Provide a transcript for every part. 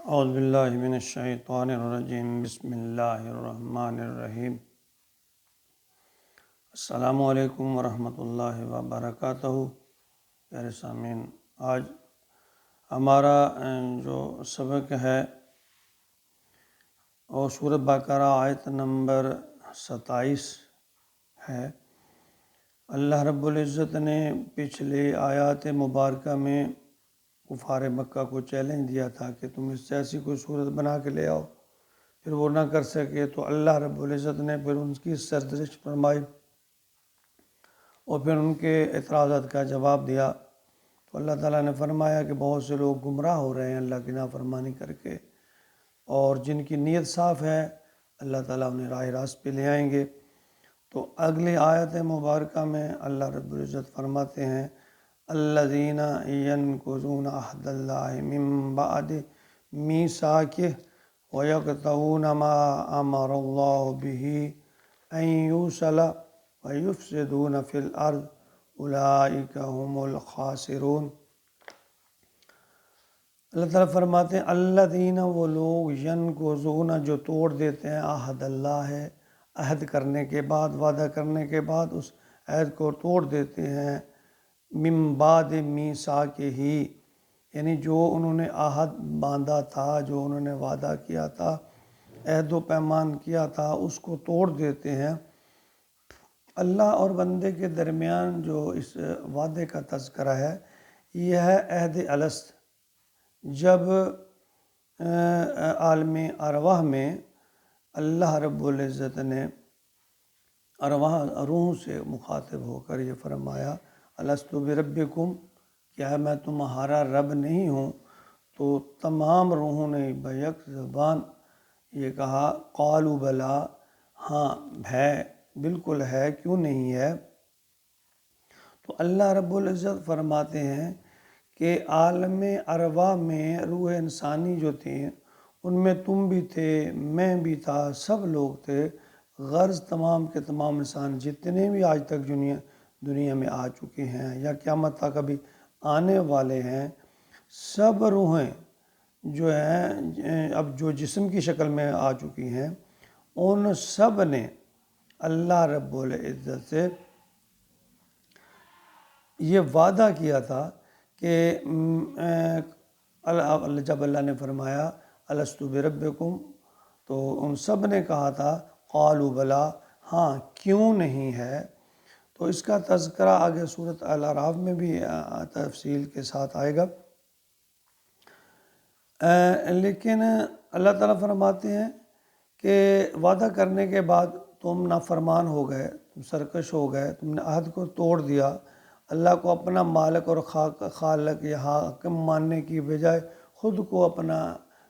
اعوذ باللہ من الشیطان الرجیم بسم اللہ الرحمن الرحیم۔ السلام علیکم ورحمۃ اللہ وبرکاتہ۔ پیارے سامعین، آج ہمارا جو سبق ہے وہ سورۃ بقرہ آیت نمبر 27 ہے۔ اللہ رب العزت نے پچھلی آیات مبارکہ میں کفار مکہ کو چیلنج دیا تھا کہ تم اس سے ایسی کوئی صورت بنا کے لے آؤ، پھر وہ نہ کر سکے تو اللہ رب العزت نے پھر ان کی سرزنش فرمائی اور پھر ان کے اعتراضات کا جواب دیا۔ تو اللہ تعالیٰ نے فرمایا کہ بہت سے لوگ گمراہ ہو رہے ہیں اللہ کی نافرمانی کر کے، اور جن کی نیت صاف ہے اللہ تعالیٰ انہیں راہ راست پہ لے آئیں گے۔ تو اگلی آیت مبارکہ میں اللہ رب العزت فرماتے ہیں الذین ینقضون عہد اللہ من بعد میثاقہ ویقطعون ما امر اللہ بہ ان یوصل ویفسدون فی الارض اولئک هم الخاسرون۔ اللہ تعالیٰ فرماتے ہیں الذین، وہ لوگ، ینقضون، جو توڑ دیتے ہیں، عہد اللہ ہے، عہد کرنے کے بعد، وعدہ کرنے کے بعد اس عہد کو توڑ دیتے ہیں، من بعد میثاقہ، یعنی جو انہوں نے عہد باندھا تھا، جو انہوں نے وعدہ کیا تھا، عہد و پیمان کیا تھا، اس کو توڑ دیتے ہیں۔ اللہ اور بندے کے درمیان جو اس وعدے کا تذکرہ ہے یہ ہے عہد الست، جب عالم ارواح میں اللہ رب العزت نے ارواح، روح سے مخاطب ہو کر یہ فرمایا الست بربکم، کیا میں تمہارا رب نہیں ہوں؟ تو تمام روحوں نے بیک زبان یہ کہا قالوا بلا، ہاں ہے، بالکل ہے، کیوں نہیں ہے؟ تو اللہ رب العزت فرماتے ہیں کہ عالم ارواح میں روح انسانی جو تھی ان میں تم بھی تھے، میں بھی تھا، سب لوگ تھے، غرض تمام کے تمام انسان جتنے بھی آج تک دنیا میں آ چکے ہیں یا قیامت تک ابھی آنے والے ہیں، سب روحیں جو ہیں اب جو جسم کی شکل میں آ چکی ہیں، ان سب نے اللہ رب العزت سے یہ وعدہ کیا تھا کہ جب اللہ نے فرمایا الست بربکم، تو ان سب نے کہا تھا قالوا بلا، ہاں کیوں نہیں ہے؟ تو اس کا تذکرہ آگے سورۃ الاعراف میں بھی تفصیل کے ساتھ آئے گا۔ لیکن اللہ تعالیٰ فرماتے ہیں کہ وعدہ کرنے کے بعد تم نافرمان ہو گئے، تم سرکش ہو گئے، تم نے عہد کو توڑ دیا، اللہ کو اپنا مالک اور خالق یا حاکم ماننے کی بجائے خود کو اپنا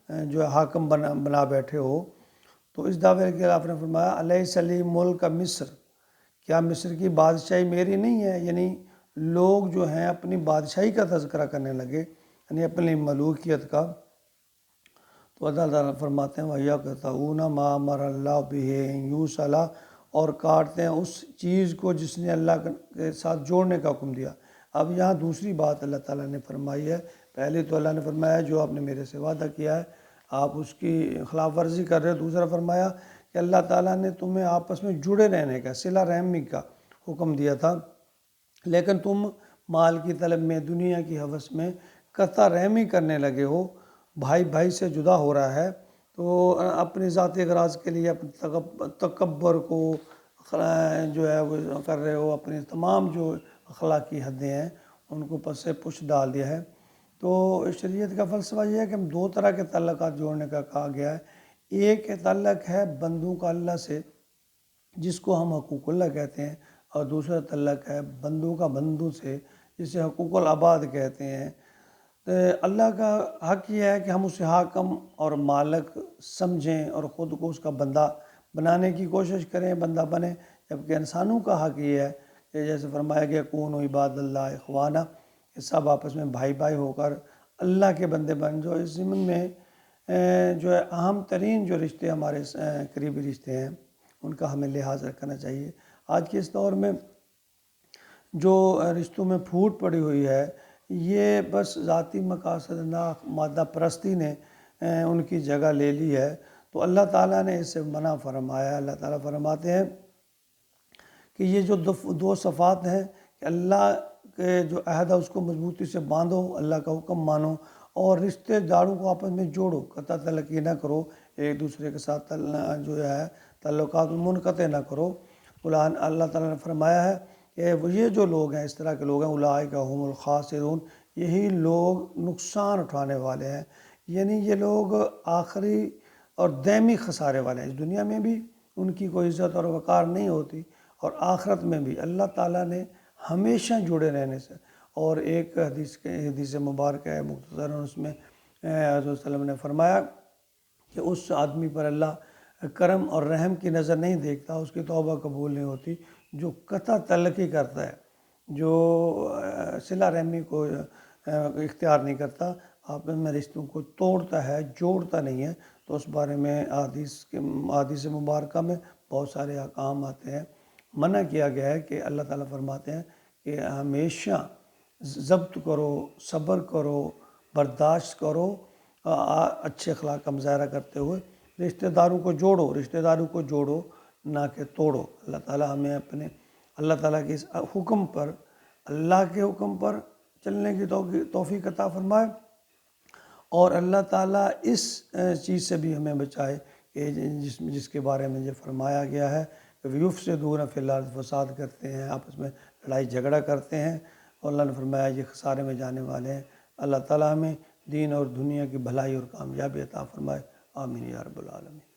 جو ہے حاکم بنا بیٹھے ہو۔ تو اس دعوے کے آپ نے فرمایا الیس لی ملک مصر، کیا مصر کی بادشاہی میری نہیں ہے؟ یعنی لوگ جو ہیں اپنی بادشاہی کا تذکرہ کرنے لگے، یعنی اپنی ملوکیت کا۔ تو اللہ تعالیٰ فرماتے ہیں وَيَقْطَعُونَ مَا أَمَرَ اللَّهُ بِهِ أَن يُوصَلَ، اور کاٹتے ہیں اس چیز کو جس نے اللہ کے ساتھ جوڑنے کا حکم دیا۔ اب یہاں دوسری بات اللہ تعالیٰ نے فرمائی ہے، پہلے تو اللہ نے فرمایا جو آپ نے میرے سے وعدہ کیا ہے آپ اس کی خلاف ورزی کر رہے ہو، دوسرا فرمایا کہ اللہ تعالیٰ نے تمہیں آپس میں جڑے رہنے کا، صلہ رحمی کا حکم دیا تھا، لیکن تم مال کی طلب میں، دنیا کی ہوس میں قطع رحمی کرنے لگے ہو، بھائی بھائی سے جدا ہو رہا ہے، تو اپنی ذاتی اغراض کے لیے اپنے تکبر کو جو ہے وہ کر رہے ہو، اپنی تمام جو اخلاقی حدیں ہیں ان کو پس پش ڈال دیا ہے۔ تو شریعت کا فلسفہ یہ ہے کہ ہم دو طرح کے تعلقات جوڑنے کا کہا گیا ہے۔ ایک تعلق ہے بندوں کا اللہ سے جس کو ہم حقوق اللہ کہتے ہیں، اور دوسرا تعلق ہے بندوں کا بندوں سے جسے حقوق العباد کہتے ہیں۔ تو اللہ کا حق یہ ہے کہ ہم اسے حاکم اور مالک سمجھیں اور خود کو اس کا بندہ بنانے کی کوشش کریں، بندہ بنیں، جبکہ انسانوں کا حق یہ ہے کہ جیسے فرمایا گیا کونوا عباد اللہ اخوانا، کہ سب آپس میں بھائی بھائی ہو کر اللہ کے بندے بن جو اس ضمن میں جو ہے اہم ترین جو رشتے ہمارے قریبی رشتے ہیں ان کا ہمیں لحاظ رکھنا چاہیے۔ آج کے اس دور میں جو رشتوں میں پھوٹ پڑی ہوئی ہے یہ بس ذاتی مقاصد، نہ مادہ پرستی نے ان کی جگہ لے لی ہے، تو اللہ تعالیٰ نے اسے منع فرمایا۔ اللہ تعالیٰ فرماتے ہیں کہ یہ جو دو صفات ہیں کہ اللہ کے جو عہد ہے اس کو مضبوطی سے باندھو، اللہ کا حکم مانو، اور رشتہ داروں کو آپس میں جوڑو، قطع تلقی نہ کرو، ایک دوسرے کے ساتھ جو ہے تعلقات منقطع نہ کرو۔ اللہ تعالیٰ نے فرمایا ہے کہ یہ جو لوگ ہیں، اس طرح کے لوگ ہیں، اولئک هم الخاسرون، یہی لوگ نقصان اٹھانے والے ہیں، یعنی یہ لوگ آخری اور دائمی خسارے والے ہیں۔ اس دنیا میں بھی ان کی کوئی عزت اور وقار نہیں ہوتی، اور آخرت میں بھی اللہ تعالیٰ نے ہمیشہ جڑے رہنے سے، اور ایک حدیث مبارکہ ہے مختصر، اس میں حضرت صلی اللہ علیہ وسلم نے فرمایا کہ اس آدمی پر اللہ کرم اور رحم کی نظر نہیں دیکھتا، اس کی توبہ قبول نہیں ہوتی، جو قطع تعلقی کرتا ہے، جو صلہ رحمی کو اختیار نہیں کرتا، آپس میں رشتوں کو توڑتا ہے، جوڑتا نہیں ہے۔ تو اس بارے میں حدیث مبارکہ میں بہت سارے احکام آتے ہیں۔ منع کیا گیا ہے کہ اللہ تعالیٰ فرماتے ہیں کہ ہمیشہ ضبط کرو، صبر کرو، برداشت کرو، اچھے اخلاق کا مظاہرہ کرتے ہوئے رشتہ داروں کو جوڑو، نہ کہ توڑو۔ اللہ تعالیٰ ہمیں اپنے اللہ تعالیٰ کے اس حکم پر، اللہ کے حکم پر چلنے کی توفیق عطا فرمائے، اور اللہ تعالیٰ اس چیز سے بھی ہمیں بچائے کہ جس کے بارے میں یہ فرمایا گیا ہے کہ یفسدون فی الارض، فساد کرتے ہیں، آپس میں لڑائی جھگڑا کرتے ہیں، اور اللہ نے فرمایا یہ خسارے میں جانے والے ہیں۔ اللہ تعالیٰ ہمیں دین اور دنیا کی بھلائی اور کامیابی عطا فرمائے، آمین یا رب العالمین۔